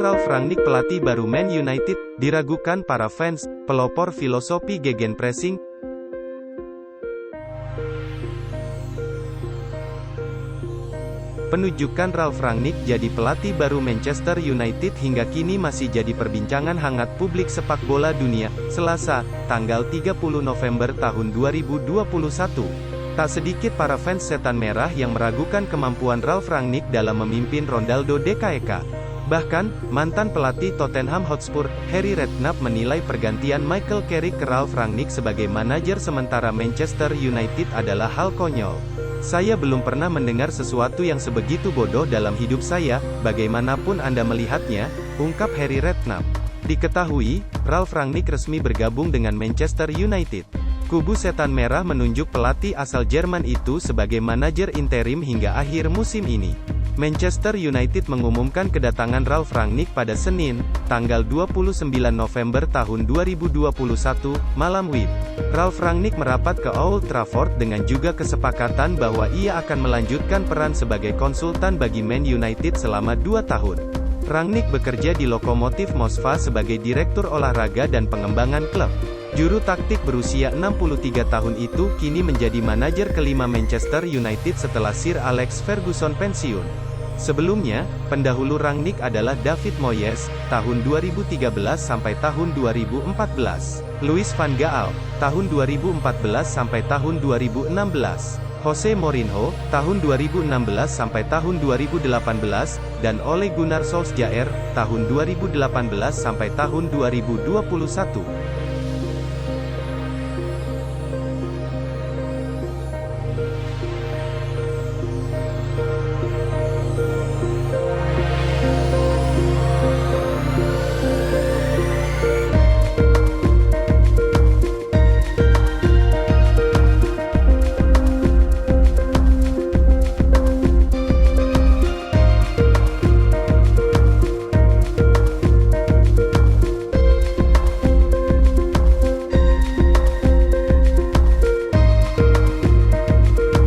Ralf Rangnick pelatih baru Man United, diragukan para fans, pelopor filosofi gegenpressing. Penunjukan Ralf Rangnick jadi pelatih baru Manchester United hingga kini masih jadi perbincangan hangat publik sepak bola dunia. Selasa, tanggal 30 November tahun 2021. Tak sedikit para fans setan merah yang meragukan kemampuan Ralf Rangnick dalam memimpin Ronaldo DKEK. Bahkan, mantan pelatih Tottenham Hotspur, Harry Redknapp menilai pergantian Michael Carrick ke Ralf Rangnick sebagai manajer sementara Manchester United adalah hal konyol. Saya belum pernah mendengar sesuatu yang sebegitu bodoh dalam hidup saya, bagaimanapun Anda melihatnya, ungkap Harry Redknapp. Diketahui, Ralf Rangnick resmi bergabung dengan Manchester United. Kubu setan merah menunjuk pelatih asal Jerman itu sebagai manajer interim hingga akhir musim ini. Manchester United mengumumkan kedatangan Ralf Rangnick pada Senin, tanggal 29 November tahun 2021, malam WIB. Ralf Rangnick merapat ke Old Trafford dengan juga kesepakatan bahwa ia akan melanjutkan peran sebagai konsultan bagi Man United selama 2 tahun. Rangnick bekerja di Lokomotif Moskva sebagai direktur olahraga dan pengembangan klub. Juru taktik berusia 63 tahun itu kini menjadi manajer kelima Manchester United setelah Sir Alex Ferguson pensiun. Sebelumnya, pendahulu Rangnick adalah David Moyes, tahun 2013 sampai tahun 2014. Louis van Gaal, tahun 2014 sampai tahun 2016. Jose Mourinho, tahun 2016 sampai tahun 2018, dan Ole Gunnar Solskjaer, tahun 2018 sampai tahun 2021.